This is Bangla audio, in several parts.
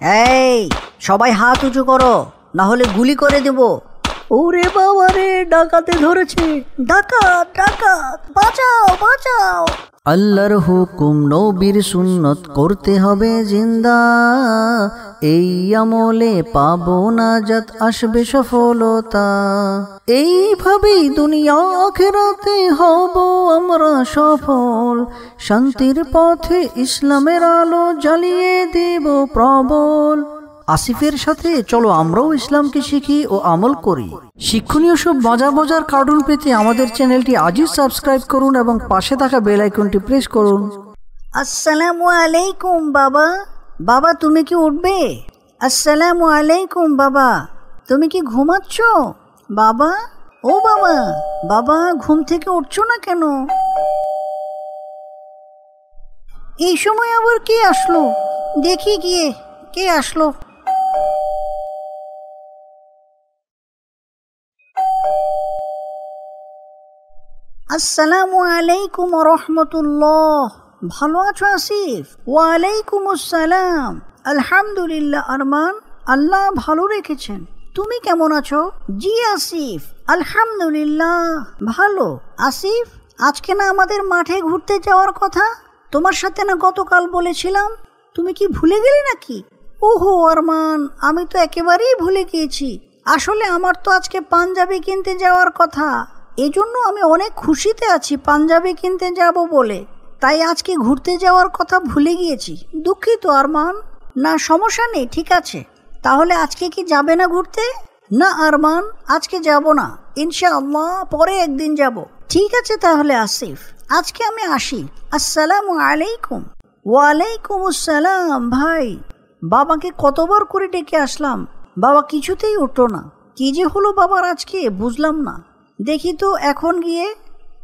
এই সবাই হাত উঁচু করো, না হলে গুলি করে দেব। ওরে বাবা রে, ডাকাতে ধরেছে। ডাকাত ডাকাত, বাঁচাও বাঁচাও। আল্লাহর হুকুম নবীর সুন্নত করতে হবে জিন্দা, এই আমলে পাবো নাজাত, আসবে সফলতা। এইভাবেই দুনিয়া আখিরাতে হব আমরা সফল, শান্তির পথে ইসলামের আলো জ্বালিয়ে দেব প্রবল। আসিফের সাথে চলো আমরাও ইসলামকে শিখি ও আমল করি। শিক্ষণীয় সব মজার মজার কার্টুন পেতে আমাদের চ্যানেলটি আজই সাবস্ক্রাইব করুন এবং পাশে থাকা বেল আইকনটি প্রেস করুন। আসসালামু আলাইকুম বাবা। বাবা তুমি কি উঠবে? আসসালামু আলাইকুম বাবা, তুমি কি ঘুমাচ্ছ? বাবা, ও বাবা, বাবা ঘুম থেকে উঠছো না কেন? এই সময় আবার কে আসলো? দেখি গিয়ে কে আসলো। আসসালামু আলাইকুম রহমতুল্লাহ। ভালো আছো আসিফ? ওয়ালাইকুম আসসালাম। আলহামদুলিল্লাহ আরমান, আল্লাহ ভালো রেখেছেন। তুমি কেমন আছো? জি আসিফ, আলহামদুলিল্লাহ ভালো। আসিফ, আজকে না আমাদের মাঠে ঘুরতে যাওয়ার কথা? তোমার সাথে না গতকাল বলেছিলাম? তুমি কি ভুলে গেলে নাকি? ওহো আরমান, আমি তো একেবারেই ভুলে গিয়েছি। আসলে আমার তো আজকে পাঞ্জাবি কিনতে যাওয়ার কথা, এজন্য আমি অনেক খুশিতে আছি পাঞ্জাবি কিনতে যাব বলে। তাই আজকে ঘুরতে যাওয়ার কথা ভুলে গিয়েছি, দুঃখিত আরমান। না সমস্যা নেই, ঠিক আছে। তাহলে আজকে কি যাবে না ঘুরতে? না আরমান, আজকে যাব না, ইনশাআল্লাহ পরে একদিন যাব। ঠিক আছে তাহলে আসিফ, আজকে আমি আসি। আসসালামু আলাইকুম। ওয়ালাইকুম আসসালাম। ভাই, বাবাকে কতবার করে ডেকে আসলাম, বাবা কিছুতেই উঠলো না। কি যে হলো বাবার আজকে বুঝলাম না। দেখি তো এখন গিয়ে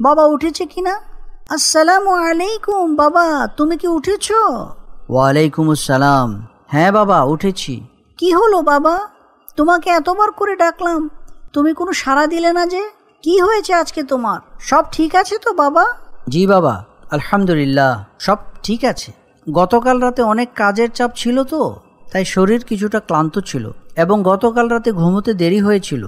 বাবা উঠেছে কিনা। আসসালামু আলাইকুম বাবা, তুমি কি উঠেছো? ওয়ালাইকুম আসসালাম। হ্যাঁ বাবা, উঠেছি। কি হলো বাবা, তোমাকে এতবার করে ডাকলাম, তুমি কোনো সাড়া দিলে না যে? কি হয়েছে আজকে তোমার? সব ঠিক আছে তো বাবা? জি বাবা, আলহামদুলিল্লাহ সব ঠিক আছে। গতকাল রাতে অনেক কাজের চাপ ছিল তো, তাই শরীর কিছুটা ক্লান্ত ছিল এবং গতকাল রাতে ঘুমোতে দেরি হয়েছিল।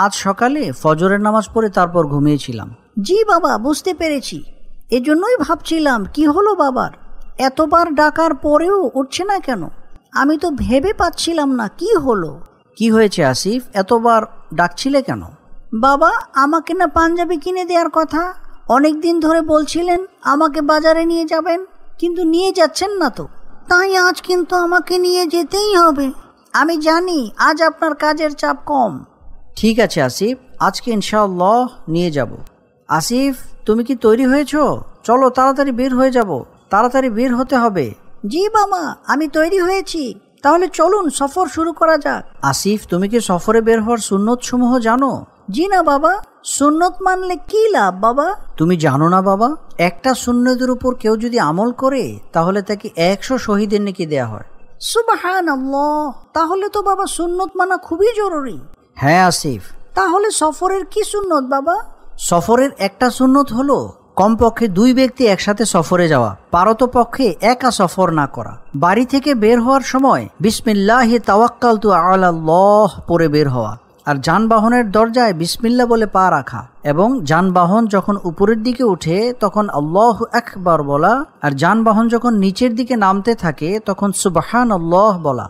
আজ সকালে ফজরের নামাজ পড়ে তারপর ঘুমিয়েছিলাম। জি বাবা, বুঝতে পেরেছি। এজন্যই ভাবছিলাম কি হলো বাবার, এতবার ডাকার পরেও উঠছে না কেন। আমি তো ভেবে পাচ্ছিলাম না কি হলো। কি হয়েছে আসিফ, এতবার ডাকছিলে কেন? বাবা, আমাকে না পাঞ্জাবি কিনে দেওয়ার কথা, অনেক দিন ধরে বলছিলেন আমাকে বাজারে নিয়ে যাবেন, কিন্তু নিয়ে যাচ্ছেন না তো। তাই আজ কিন্তু আমাকে নিয়ে যেতেই হবে। আমি জানি আজ আপনার কাজের চাপ কম। ঠিক আছে আসিফ, আজকে ইনশাআল্লাহ নিয়ে যাব। আসিফ, তুমি কি তৈরি হয়েছো? চলো তাড়াতাড়ি বের হয়ে যাব, তাড়াতাড়ি বের হতে হবে। জি বাবা, আমি তৈরি হয়েছি। তাহলে চলুন সফর শুরু করা যাক। আসিফ, তুমি কি সফরে বের হওয়ার সুন্নত সমূহ জানো? জি না বাবা, সুন্নত মানলে কি লাভ বাবা? তুমি জানো না বাবা, একটা সুন্নতের উপর কেউ যদি আমল করে তাহলে তাকে 100 শহীদের নেকি দেয়া হয়। সুবহানাল্লাহ, তাহলে তো বাবা সুন্নত মানা খুবই জরুরি। হ্যাঁ আসিফ। তাহলে সফরের কি সুন্নত বাবা? সফরের একটা সুন্নত হলো কমপক্ষে 2 ব্যক্তি একসাথে সফরে যাওয়া, পারতপক্ষে একা সফর না করা। বাড়ি থেকে বের হওয়ার সময় বিসমিল্লাহি তাওয়াক্কালতু আলাল্লাহ পড়ে বের হওয়া, আর যানবাহনের দরজায় বিসমিল্লাহ বলে পা রাখা, এবং যানবাহন যখন উপরের দিকে উঠে তখন আল্লাহু আকবার বলা, আর যানবাহন যখন নিচের দিকে নামতে থাকে তখন সুবহানাল্লাহ বলা।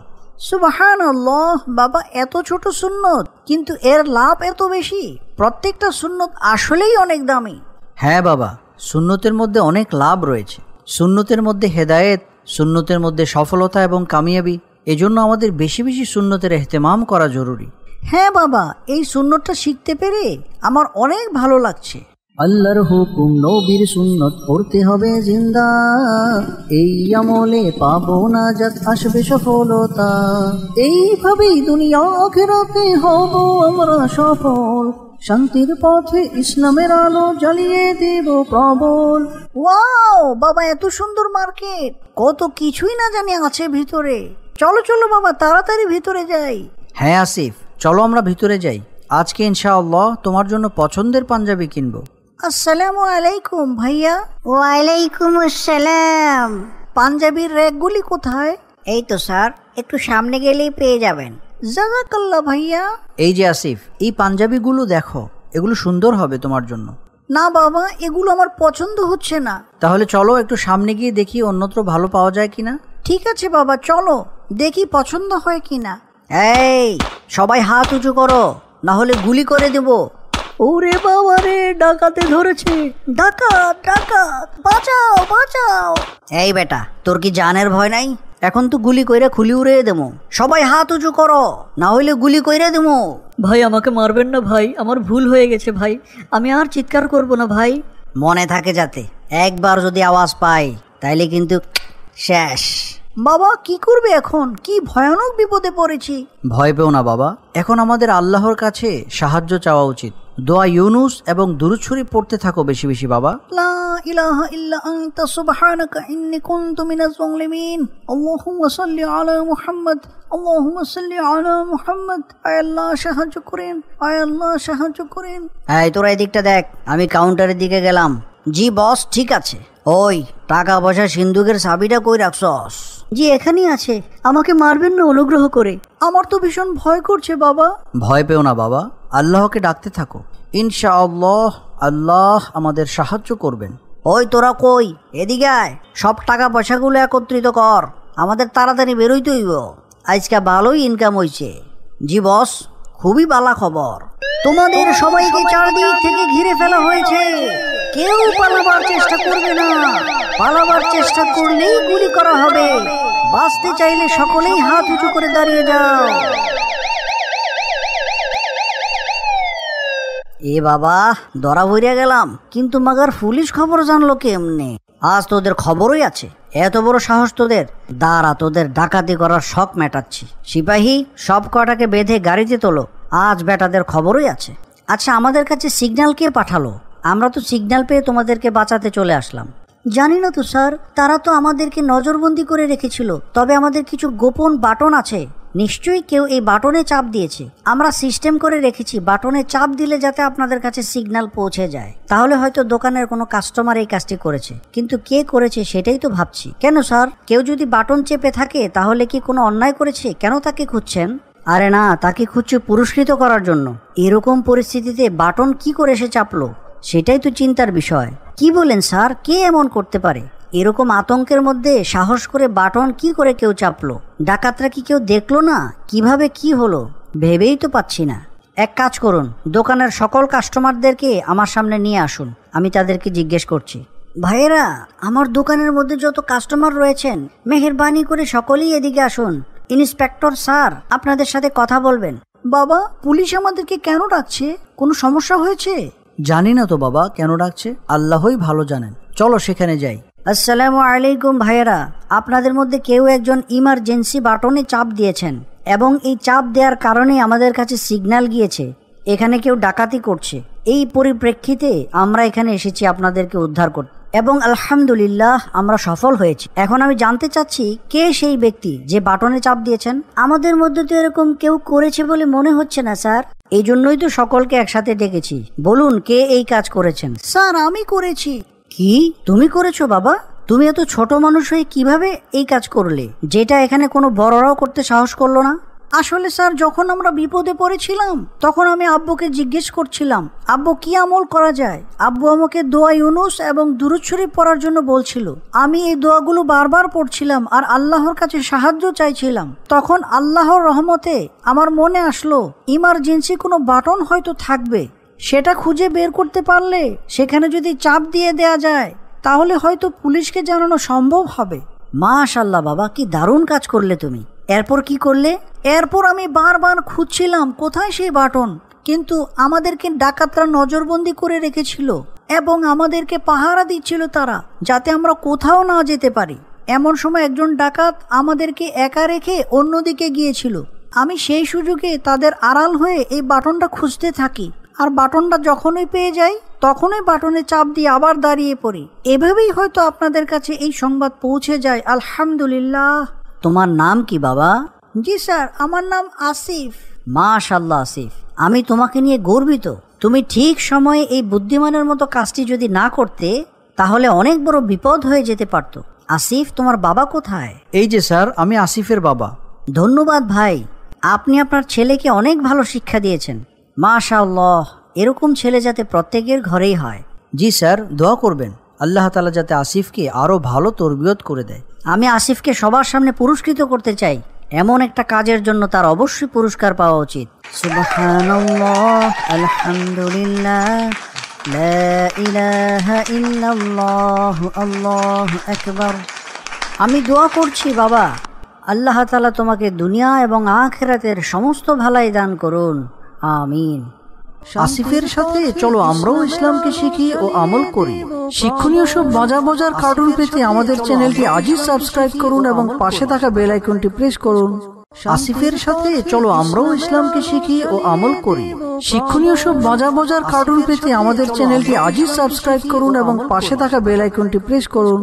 সুবহানাল্লাহ বাবা, এত ছোট সুন্নত কিন্তু এর লাভ এত বেশি। প্রত্যেকটা সুন্নত আসলেই অনেক দামি। হ্যাঁ বাবা, সুন্নতের মধ্যে অনেক লাভ রয়েছে। সুন্নতের মধ্যে হেদায়েত, সুন্নতের মধ্যে সফলতা এবং কামিয়াবি। এজন্য আমাদের বেশি বেশি সুন্নতের ইহতেমাম করা জরুরি। হ্যাঁ বাবা, এই সুন্নতটা শিখতে পেরে আমার অনেক ভালো লাগছে। আল্লাহর হুকুম নবীর সুন্নত করতে হবে জিন্দা, এই আমলে পাবো নাজাত, আসবে সফলতা। এইভাবেই দুনিয়া আখিরাতে হব আমরা সফল, শান্তির পথে ইসলামের আলো জ্বালিয়ে দেব প্রবল। ওয়াও বাবা, এত সুন্দর মার্কেট, কত কিছুই না জানি আছে ভিতরে। চলো চলো বাবা, তাড়াতাড়ি ভিতরে যাই। হ্যাঁ আসিফ, চলো আমরা ভিতরে যাই। আজকে ইনশাআল্লাহ তোমার জন্য পছন্দের পাঞ্জাবি কিনবো। আসসালামু আলাইকুম ভাইয়া। ওয়ালাইকুম আসসালাম। পাঞ্জাবির র্যাকগুলি কোথায়? এই তো স্যার, একটু সামনে গেলেই পেয়ে যাবেন। জাযাকাল্লাহ ভাইয়া। এই যে আসিফ, এই পাঞ্জাবিগুলো দেখো, এগুলো সুন্দর হবে তোমার জন্য। না বাবা, এগুলো আমার পছন্দ হচ্ছে না। তাহলে চলো একটু সামনে গিয়ে দেখি অন্যত্র ভালো পাওয়া যায় কিনা। ঠিক আছে বাবা, চলো দেখি পছন্দ হয় কিনা। এই সবাই হাত উঁচু করো, না হলে গুলি করে দেব। ওরে বাবা রে, ডাকাতে ধরেছে। ডাকাত ডাকাত, বাঁচাও বাঁচাও। এই বেটা, তোর কি জানের ভয় নাই? এখন তো গুলি কইরা খুলি উড়িয়ে দেবো। সবাই হাত উঁচু করো, না হইলে গুলি কইরা দেবো। ভাই আমাকে মারবেন না ভাই, আমার ভুল হয়ে গেছে ভাই, আমি আর চিৎকার করব না ভাই। মনে থাকে যাতে, একবার যদি আওয়াজ পাই তাইলে কিন্তু শেষ। বাবা কি করবে এখন? কি ভয়ানক বিপদে পড়েছি। ভয় পেও না বাবা, এখন আমাদের আল্লাহর কাছে সাহায্য চাওয়া উচিত। দোয়া ইউনুস এবং দুরূদ শরীফ পড়তে থাকো বেশি বেশি বাবা। লা ইলাহা ইল্লা আনতা সুবহানাকা ইন্নী কুনতু মিনাজ জালিমিন। আল্লাহুম্মা সাল্লি আলা মুহাম্মদ, আল্লাহুম্মা সাল্লি আলা মুহাম্মদ। আয় আল্লাহ সাহায্য করেন, আয় আল্লাহ সাহায্য করেন। এই তোরা এদিকটা দেখ, আমি কাউন্টারের দিকে গেলাম। জি বস, ঠিক আছে। ওই টাকা পয়সা সিন্ধুকের চাবিটা কই রাখছস? জি এখানেই আছে, আমাকে মারবেন না অনুগ্রহ করে। আমার তো ভীষণ ভয় করছে বাবা। ভয় পেও না বাবা, আল্লাহকে ডাকতে থাকো, ইনশাআল্লাহ আল্লাহ আমাদের সাহায্য করবেন। ওই তোরা কই, এদিকে আয়। সব টাকা পয়সাগুলো একত্রিত কর, আমাদের তাড়াতাড়ি বেরোইতে হইব। আজকে ভালোই ইনকাম হইছে। জি বস, খুবই ভালো খবর। তোমাদের সবাইকে চারদিক থেকে ঘিরে ফেলা হয়েছে। কেউ পালাবার চেষ্টা করবে না, পালাবার চেষ্টা করলেই গুলি করা হবে। বাঁচতে চাইলে সকলেই হাত উঁচু করে দাঁড়িয়ে যাও। এ বাবা, ধরা ভরিয়া গেলাম, কিন্তু মাগার পুলিশ খবর জানলো কেমনে? আজ তোদের খবরই আছে। এত বড় সাহস তোদের? দাঁড়া, তোদের ডাকাতি করার শখ মেটাচ্ছি। সিপাহী, সব কটাকে বেঁধে গাড়িতে তোলো, আজ বেটাদের খবরই আছে। আচ্ছা, আমাদের কাছে সিগন্যাল কে পাঠালো? আমরা তো সিগন্যাল পেয়ে তোমাদেরকে বাঁচাতে চলে আসলাম। জানি না তো স্যার, তারা তো আমাদেরকে নজরবন্দি করে রেখেছিল। তবে আমাদের কিছু গোপন বাটন আছে, নিশ্চয়ই কেউ এই বাটনে চাপ দিয়েছে। আমরা সিস্টেম করে রেখেছি, বাটনে চাপ দিলে যাতে আপনাদের কাছে সিগন্যাল পৌঁছে যায়। তাহলে হয়তো দোকানের কোনো কাস্টমার এই কাজটি করেছে, কিন্তু কে করেছে সেটাই তো ভাবছি। কেন স্যার, কেউ যদি বাটন চেপে থাকে তাহলে কি কোনো অন্যায় করেছে? কেন তাকে খুঁজছেন? আরে না, তাকে খুঁজছে পুরস্কৃত করার জন্য। এরকম পরিস্থিতিতে বাটন কি করে সে চাপলো সেটাই তো চিন্তার বিষয়। কি বলেন স্যার, কে এমন করতে পারে? এরকম আতঙ্কের মধ্যে সাহস করে বাটন কি করে কেউ চাপলো? ডাকাতরা কি কেউ দেখলো না? কিভাবে কি হলো ভেবেই তো পাচ্ছি না। এক কাজ করুন, দোকানের সকল কাস্টমারদেরকে আমার সামনে নিয়ে আসুন, আমি তাদেরকে জিজ্ঞেস করছি। ভাইয়েরা, আমার দোকানের মধ্যে যত কাস্টমার রয়েছেন, মেহেরবানি করে সকলেই এদিকে আসুন। ইন্সপেক্টর স্যার আপনাদের সাথে কথা বলবেন। বাবা, পুলিশ আমাদেরকে কেন ডাকছে? কোনো সমস্যা হয়েছে? জানি না তো বাবা কেন ডাকছে, আল্লাহই ভালো জানেন। চলো সেখানে যাই। আসসালামু আলাইকুম ভাইয়েরা, আপনাদের মধ্যে কেউ একজন ইমার্জেন্সি বাটনে চাপ দিয়েছেন এবং এই চাপ দেওয়ার কারণে আমাদের কাছে সিগন্যাল গিয়েছে এখানে কেউ ডাকাতি করছে। এই পরিপ্রেক্ষিতে আমরা এখানে এসেছি আপনাদেরকে উদ্ধার করতে, এবং আলহামদুলিল্লাহ আমরা সফল হয়েছি। এখন আমি জানতে চাচ্ছি, কে সেই ব্যক্তি যে বাটনে চাপ দিয়েছেন? আমাদের মধ্যে তো এরকম কেউ করেছে বলে মনে হচ্ছে না স্যার, এই জন্যই তো সকলকে একসাথে ডেকেছি। বলুন, কে এই কাজ করেছেন? স্যার, আমি করেছি। কি, তুমি করেছো বাবা? তুমি এত ছোট মানুষ হয়ে কিভাবে এই কাজ করলে, যেটা এখানে কোনো বড়রাও করতে সাহস করলো না? আসলে স্যার, যখন আমরা বিপদে পড়েছিলাম তখন আমি আব্বুকে জিজ্ঞেস করছিলাম, আব্বু কি আমল করা যায়। আব্বু আমাকে দোয়া ইউনুস এবং দুরূদ শরীফ পড়ার জন্য বলছিল। আমি এই দোয়াগুলো বারবার পড়ছিলাম আর আল্লাহর কাছে সাহায্য চাইছিলাম। তখন আল্লাহর রহমতে আমার মনে আসলো ইমার্জেন্সি কোনো বাটন হয়তো থাকবে, সেটা খুঁজে বের করতে পারলে সেখানে যদি চাপ দিয়ে দেয়া যায় তাহলে হয়তো পুলিশকে জানানো সম্ভব হবে। মাশাআল্লাহ বাবা, কি দারুণ কাজ করলে তুমি। এরপর কি করলে? এরপর আমি বারবার খুঁজছিলাম কোথায় সেই বাটন, কিন্তু আমাদেরকে ডাকাতরা নজরবন্দি করে রেখেছিল এবং আমাদেরকে পাহারা দিচ্ছিল তারা, যাতে আমরা কোথাও না যেতে পারি। এমন সময় একজন ডাকাত আমাদেরকে একা রেখে অন্যদিকে গিয়েছিল। আমি সেই সুযোগে তাদের আড়াল হয়ে এই বাটনটা খুঁজতে থাকি, আর বাটনটা যখনই পেয়ে যাই তখনই বাটনে চাপ দিয়ে আবার দাঁড়িয়ে পড়ি। এভাবেই হয়তো আপনাদের কাছে এই সংবাদ পৌঁছে যায়। আলহামদুলিল্লাহ। তোমার নাম কি বাবা? জি স্যার, আমার নাম আসিফ। মাশাআল্লাহ আসিফ, আমি তোমাকে নিয়ে গর্বিত। তুমি ঠিক সময়ে এই বুদ্ধিমানের মতো কাজটি যদি না করতে তাহলে অনেক বড় বিপদ হয়ে যেতে পারত। আসিফ, তোমার বাবা কোথায়? এই যে স্যার, আমি আসিফের বাবা। ধন্যবাদ ভাই, আপনি আপনার ছেলেকে অনেক ভালো শিক্ষা দিয়েছেন। মাশাআল্লাহ, এরকম ছেলে যাতে প্রত্যেকের ঘরেই হয়। জি স্যার, দোয়া করবেন আল্লাহ তাআলা যাতে আসিফকে আরো ভালো তরবিয়ত করে দেয়। আমি আসিফকে সবার সামনে পুরস্কৃত করতে চাই। এমন একটা কাজের জন্য তার অবশ্যই পুরস্কার পাওয়া উচিত। সুবহানাল্লাহ, আলহামদুলিল্লাহ, লা ইলাহা ইল্লাল্লাহ, আল্লাহু আকবার। আমি দোয়া করছি বাবা, আল্লাহ তাআলা তোমাকে দুনিয়া এবং আখিরাতের সমস্ত ভালাই দান করুন, আমিন। আসিফের সাথে চলো আমরাও ইসলামকে শিখি ও আমল করি। শিক্ষণীয় সব মজার মজার কার্টুন পেতে আমাদের চ্যানেলটি আজই সাবস্ক্রাইব করুন এবং পাশে থাকা বেল আইকনটি প্রেস করুন। আসিফের সাথে চলো আমরাও ইসলামকে শিখি ও আমল করি। শিক্ষণীয় সব মজার মজার কার্টুন পেতে আমাদের চ্যানেলটি আজই সাবস্ক্রাইব করুন এবং পাশে থাকা বেল আইকনটি প্রেস করুন।